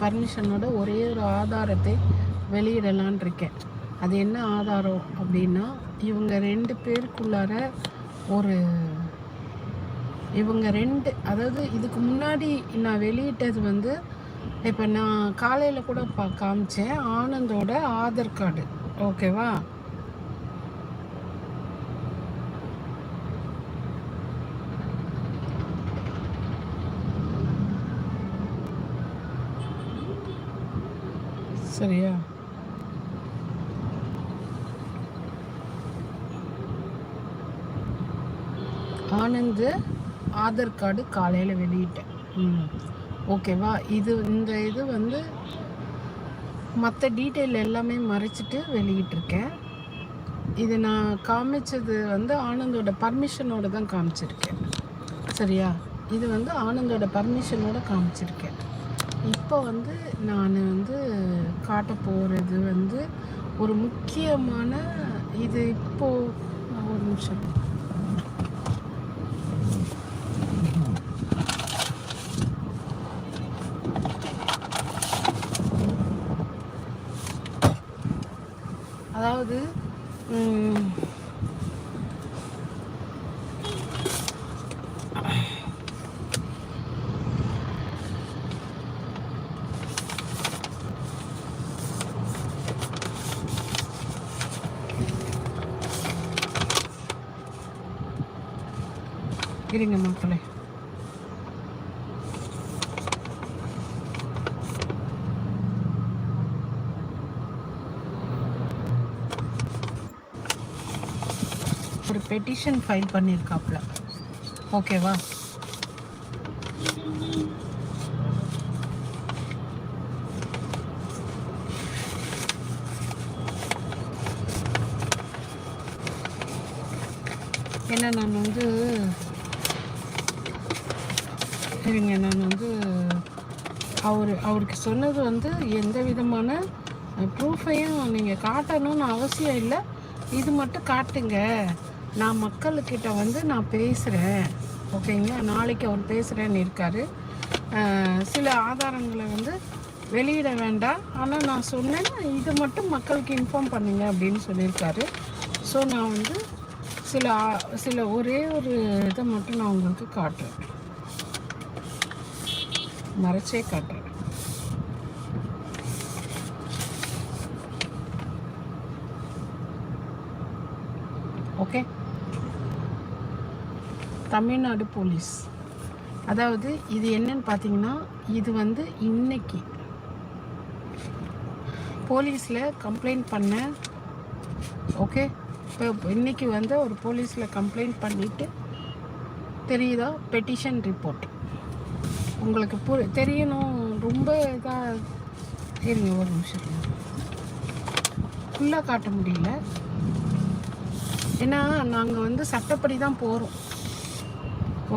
பர்மிஷனோட ஒரே ஒரு ஆதாரத்தை வெளியிடலான் இருக்கேன். அது என்ன ஆதாரம் அப்படின்னா, இவங்க 2 பேருக்குள்ளார ஒரு இவங்க 2 அதாவது இதுக்கு முன்னாடி நான் வெளியிட்டது வந்து இப்போ நான் காலையில் கூட காமிச்சேன். ஆனந்தோட ஆதார் கார்டு, ஓகேவா? சரியா? ஆனந்த் ஆதார் கார்டு காலையில் வெளியிட்டேன். ஓகேவா? இந்த இது வந்து மற்ற டீட்டெயில் எல்லாமே மறைச்சிட்டு வெளியிட்டிருக்கேன். இது நான் காமிச்சது வந்து ஆனந்தோட பர்மிஷனோட தான் காமிச்சிருக்கேன். சரியா? இது வந்து ஆனந்தோட பர்மிஷனோட காமிச்சிருக்கேன். இப்போ வந்து நான் வந்து காட்ட போகிறது வந்து ஒரு முக்கியமான இது. இப்போது ஒரு நிமிஷம். அதாவது இருங்க மக்களே, ஒரு பெட்டிஷன் ஃபைல் பண்ணியிருக்காப்புல, ஓகேவா? ஏன்னா நான் வந்து அவருக்கு சொன்னது வந்து எந்த விதமான ப்ரூஃபையும் நீங்கள் காட்டணும்னு அவசியம் இல்லை. இது மட்டும் காட்டுங்க, நான் மக்கள்கிட்ட வந்து நான் பேசுகிறேன், ஓகேங்களா? நாளைக்கு அவர் பேசுகிறேன்னு இருக்கார். சில ஆதாரங்களை வந்து வெளியிட வேண்டாம், ஆனால் நான் சொன்னேன் இது மட்டும் மக்களுக்கு இன்ஃபார்ம் பண்ணுங்க அப்படின்னு சொல்லியிருக்காரு. ஸோ நான் வந்து சில ஒரே ஒரு இதை மட்டும் நான் உங்களுக்கு காட்டுறேன், மறைச்சே காட்டுறேன். Okay, Tamil Nadu police. அதாவது இது என்னன்னு பார்த்தீங்கன்னா, இது வந்து இன்னைக்கு போலீஸில் கம்ப்ளைண்ட் பண்ணேன். ஓகே, இப்போ இன்னைக்கு வந்து ஒரு போலீஸில் கம்ப்ளைண்ட் பண்ணிவிட்டு தெரியுதா பெட்டிஷன் ரிப்போர்ட். உங்களுக்கு தெரியணும், ரொம்ப இதாக இருங்க, ஒரு நிமிஷம். ஃபுல்லாக காட்ட முடியல, ஏன்னா நாங்கள் வந்து சட்டப்படி தான் போகிறோம்.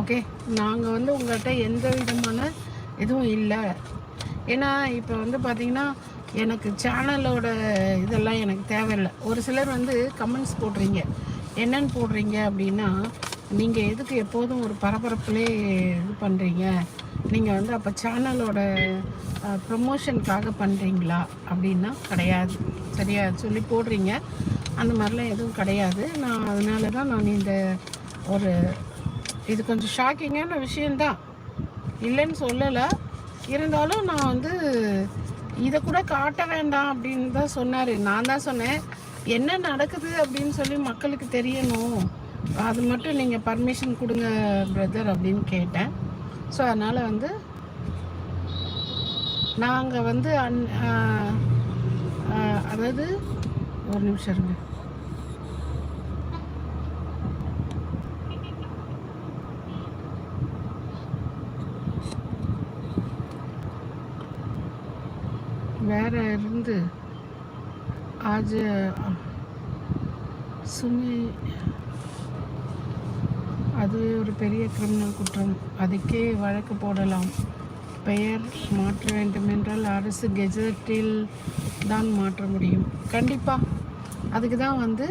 ஓகே, நாங்கள் வந்து உங்கள்கிட்ட எந்த விதமான இதுவும் இல்லை. ஏன்னா இப்போ வந்து பார்த்திங்கன்னா எனக்கு சேனலோட இதெல்லாம் எனக்கு தேவையில்லை. ஒரு சிலர் வந்து கமெண்ட்ஸ் போடுறீங்க, என்னென்னு போடுறீங்க அப்படின்னா, நீங்கள் எதுக்கு எப்போதும் ஒரு பரபரப்புலே இது பண்ணுறீங்க, நீங்கள் வந்து அப்போ சேனலோட ப்ரமோஷனுக்காக பண்ணுறீங்களா அப்படின்னா கிடையாது. சரியா சொல்லி போடுறீங்க, அந்த மாதிரிலாம் எதுவும் கிடையாது. நான் அதனால தான் நான் இந்த ஒரு இது கொஞ்சம் ஷாக்கிங்கான விஷயந்தான், இல்லைன்னு சொல்லலை. இருந்தாலும் நான் வந்து இதை கூட காட்ட வேண்டாம் அப்படின்னு தான் சொன்னார். நான் தான் சொன்னேன், என்ன நடக்குது அப்படின்னு சொல்லி மக்களுக்கு தெரியணும், அது மட்டும் நீங்கள் பர்மிஷன் கொடுங்க பிரதர் அப்படின்னு கேட்டேன். ஸோ அதனால் வந்து நாங்கள் வந்து அதாவது ஒரு நிமிஷம் இருங்க, வேற இருந்து ஆஜ் சுமி, அது ஒரு பெரிய கிரிமினல் குற்றம், அதுக்கே வழக்கு போடலாம். பெயர் மாற்ற வேண்டுமென்றால் அரசு கெஜெட்டில் தான் மாற்ற முடியும். கண்டிப்பாக அதுக்கு தான் வந்து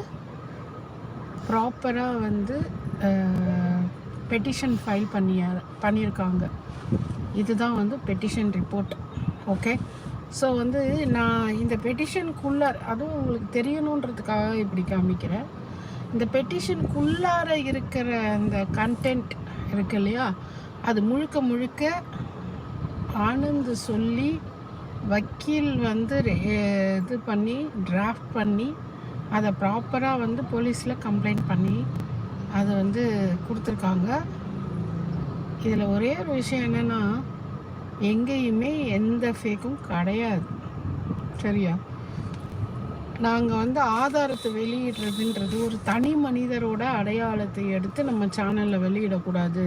ப்ராப்பராக வந்து பெட்டிஷன் ஃபைல் பண்ணியிருக்காங்க. இதுதான் வந்து பெட்டிஷன் ரிப்போர்ட். ஓகே. ஸோ வந்து நான் இந்த பெட்டிஷனுக்குள்ளார அதுவும் உங்களுக்கு தெரியணுன்றதுக்காக இப்படி காமிக்கிறேன். இந்த பெட்டிஷனுக்குள்ளார இருக்கிற அந்த கண்டென்ட் இருக்கு இல்லையா, அது முழுக்க முழுக்க ஆனந்த் சொல்லி வக்கீல் வந்து இது பண்ணி டிராஃப்ட் பண்ணி அதை ப்ராப்பராக வந்து போலீஸில் கம்ப்ளைண்ட் பண்ணி அதை வந்து கொடுத்துருக்காங்க. இதில் ஒரே ஒரு விஷயம் என்னென்னா, எங்கேயுமே எந்த ஃபேக்கும் கிடையாது. சரியா? நாங்கள் வந்து ஆதாரத்தை வெளியிடுறதுன்றது ஒரு தனி மனிதரோட அடையாளத்தை எடுத்து நம்ம சேனலில் வெளியிடக்கூடாது.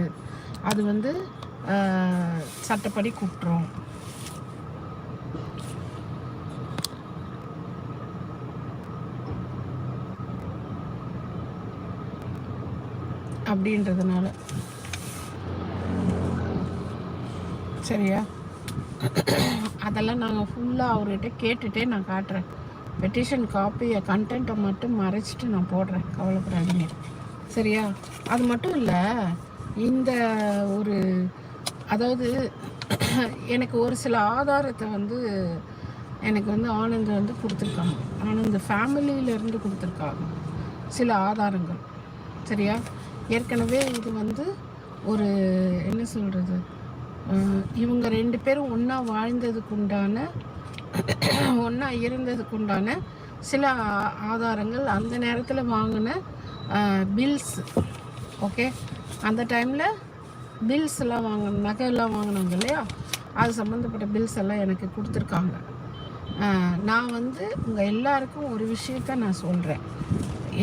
அது வந்து சட்டப்படி குற்றம். அப்படின்றதுனால சரியா? அதெல்லாம் நாங்கள் ஃபுல்லாக அவர்கிட்ட கேட்டுகிட்டே நான் காட்டுறேன். பெட்டிஷன் காப்பியை கண்டென்ட்டை மட்டும் மறைச்சிட்டு நான் போடுறேன், கவலைப்படாதீங்க. சரியா? அது மட்டும் இல்லை, இந்த ஒரு அதாவது எனக்கு ஒரு சில ஆதாரத்தை வந்து எனக்கு வந்து ஆனந்த் வந்து கொடுத்துருக்காங்க. ஆனந்த் ஃபேமிலியிலேருந்து கொடுத்துருக்காங்க சில ஆதாரங்கள். சரியா? ஏற்கனவே இது வந்து ஒரு என்ன சொல்கிறது, இவங்க 2 பேரும் ஒன்றா வாழ்ந்ததுக்குண்டான ஒன்றா இருந்ததுக்குண்டான சில ஆதாரங்கள், அந்த நேரத்தில் வாங்கின பில்ஸ். ஓகே, அந்த டைமில் பில்ஸ் எல்லாம் நகையெல்லாம் வாங்கினாங்க இல்லையா, அது சம்மந்தப்பட்ட பில்ஸ் எல்லாம் எனக்கு கொடுத்துருக்காங்க. நான் வந்து உங்கள் எல்லாருக்கும் ஒரு விஷயத்த நான் சொல்கிறேன்.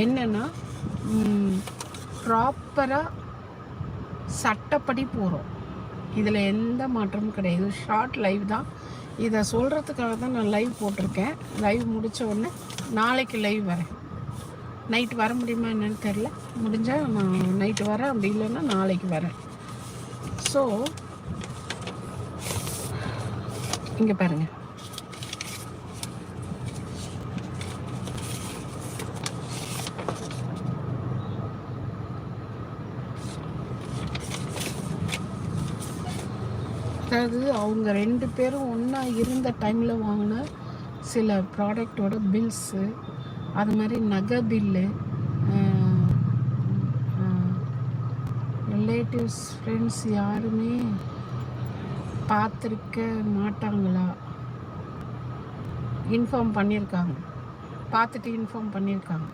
என்னென்னா, ப்ராப்பராக சட்டப்படி போகிறோம். இதில் எந்த மாற்றமும் கிடையாது. ஷார்ட் லைவ் தான். இதை சொல்கிறதுக்காக தான் நான் லைவ் போட்டிருக்கேன். லைவ் முடித்த உடனே நாளைக்கு லைவ் வரேன். நைட்டு வர முடியுமா என்னன்னு தெரில. முடிஞ்சால் நான் நைட்டு வரேன், அப்படி இல்லைன்னா நாளைக்கு வரேன். ஸோ இங்கே பாருங்கள், அதாவது அவங்க 2 பேரும் ஒன்றா இருந்த டைமில் வாங்கின சில ப்ராடக்டோட பில்ஸு, அது மாதிரி நகை பில்லு, ரிலேட்டிவ்ஸ் ஃப்ரெண்ட்ஸ் யாருமே பார்த்துருக்க மாட்டாங்களா, இன்ஃபார்ம் பண்ணியிருக்காங்க, பார்த்துட்டு இன்ஃபார்ம் பண்ணியிருக்காங்க.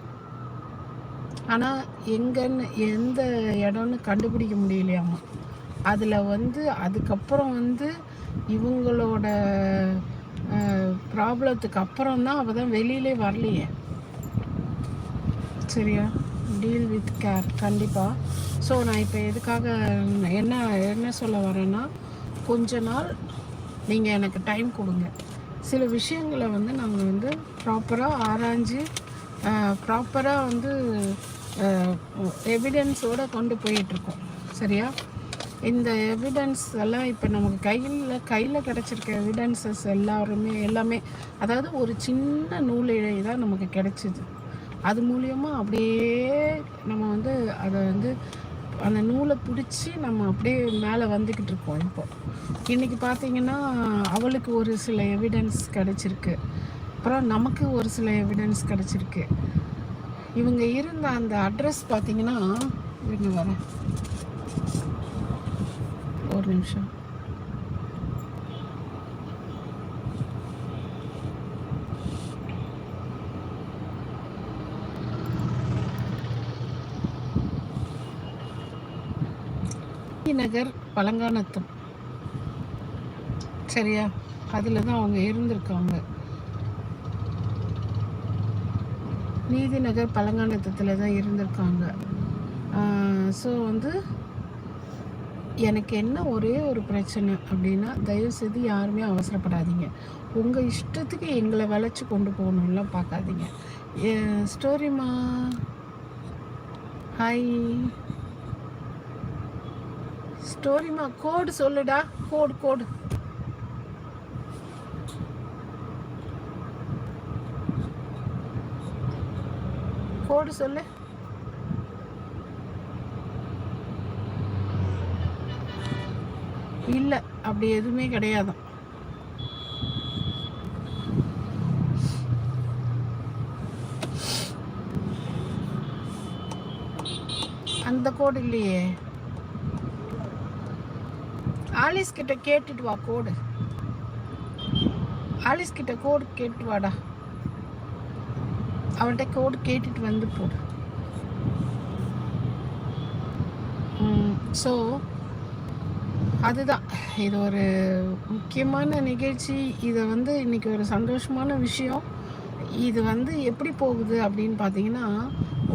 ஆனால் எங்கன்னு எந்த இடம்னு கண்டுபிடிக்க முடியலையாமா. அதில் வந்து அதுக்கப்புறம் வந்து இவங்களோட ப்ராப்ளத்துக்கு அப்புறம் தான் அவள் தான் வெளியிலே வரலையே. சரியா? டீல் வித் கேர் கண்டிப்பாக. ஸோ நான் இப்போ எதுக்காக என்ன சொல்ல வரேன்னா, கொஞ்ச நாள் நீங்கள் எனக்கு டைம் கொடுங்க. சில விஷயங்களை வந்து நாங்கள் வந்து ப்ராப்பராக ஆராய்ஞ்சு ப்ராப்பராக வந்து எவிடன்ஸோடு கொண்டு போயிட்டுருக்கோம். சரியா? இந்த எவிடன்ஸ் எல்லாம் இப்போ நமக்கு கையில் கிடச்சிருக்க எவிடன்சஸ் எல்லாமே அதாவது ஒரு சின்ன நூலிழை தான் நமக்கு கிடச்சிது. அது மூலியமாக அப்படியே நம்ம வந்து அதை வந்து அந்த நூலை பிடிச்சி நம்ம அப்படியே மேலே வந்துக்கிட்டு இருக்கோம். இப்போ இன்றைக்கி பார்த்திங்கன்னா அவளுக்கு ஒரு சில எவிடன்ஸ் கிடச்சிருக்கு, அப்புறம் நமக்கு ஒரு சில எவிடன்ஸ் கிடச்சிருக்கு. இவங்க இருந்த அந்த அட்ரஸ் பார்த்திங்கன்னா, இவங்க வரேன் ஒரு நிமிஷம். நகர் பழங்கானத்தம். சரியா? அதில் தான் அவங்க இருந்திருக்காங்க. நீதி நகர் பழங்கானத்தத்தில் தான் இருந்திருக்காங்க. ஸோ வந்து எனக்கு என்ன ஒரே ஒரு பிரச்சனை அப்படின்னா, தயவுசெய்து யாருமே அவசரப்படாதீங்க. உங்கள் இஷ்டத்துக்கு எங்களை வளைச்சி கொண்டு போகணும்லாம் பார்க்காதீங்க. ஸ்டோரிமா ஹாய் ஸ்டோரிமா, கோடு சொல்லுடா. கோடு கோடு சொல்லு. இல்லை, அப்படி எதுவுமே கிடையாது. அந்த கோடு இல்லையே. ஆலிஸ் கிட்ட கேட்டுட்டு வா கோடு. ஆலிஸ் கிட்ட கோடு கேட்டு வாடா. அவன்கிட்ட கோடு கேட்டுட்டு வந்து போடு. ஸோ அதுதான் இது ஒரு முக்கியமான நிகழ்ச்சி. இதை வந்து இன்றைக்கி ஒரு சந்தோஷமான விஷயம். இது வந்து எப்படி போகுது அப்படின்னு பார்த்தீங்கன்னா,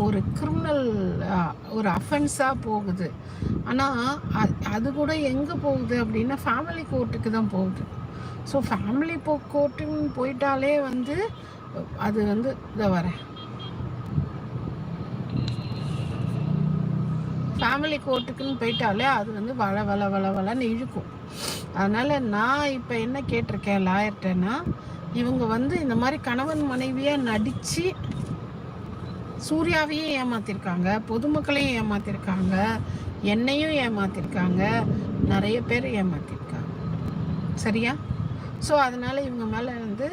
ஒரு கிரிமினல் ஒரு அஃபென்ஸாக போகுது. ஆனால் அது கூட எங்கே போகுது அப்படின்னா ஃபேமிலி கோர்ட்டுக்கு தான் போகுது. ஸோ ஃபேமிலி கோர்ட்டுன்னு போயிட்டாலே வந்து அது வந்து இதை வரேன் ஃபேமிலி கோர்ட்டுக்குன்னு போயிட்டாலே அது வந்து வளன்னு இழுக்கும். அதனால் நான் இப்போ என்ன கேட்டிருக்கேன் லாயர்கிட்டன்னா, இவங்க வந்து இந்த மாதிரி கணவன் மனைவியாக நடித்து சூர்யாவையும் ஏமாற்றிருக்காங்க, பொதுமக்களையும் ஏமாற்றிருக்காங்க, என்னையும் ஏமாற்றிருக்காங்க, நிறைய பேர் ஏமாற்றிருக்காங்க. சரியா? ஸோ அதனால் இவங்க மேலே வந்து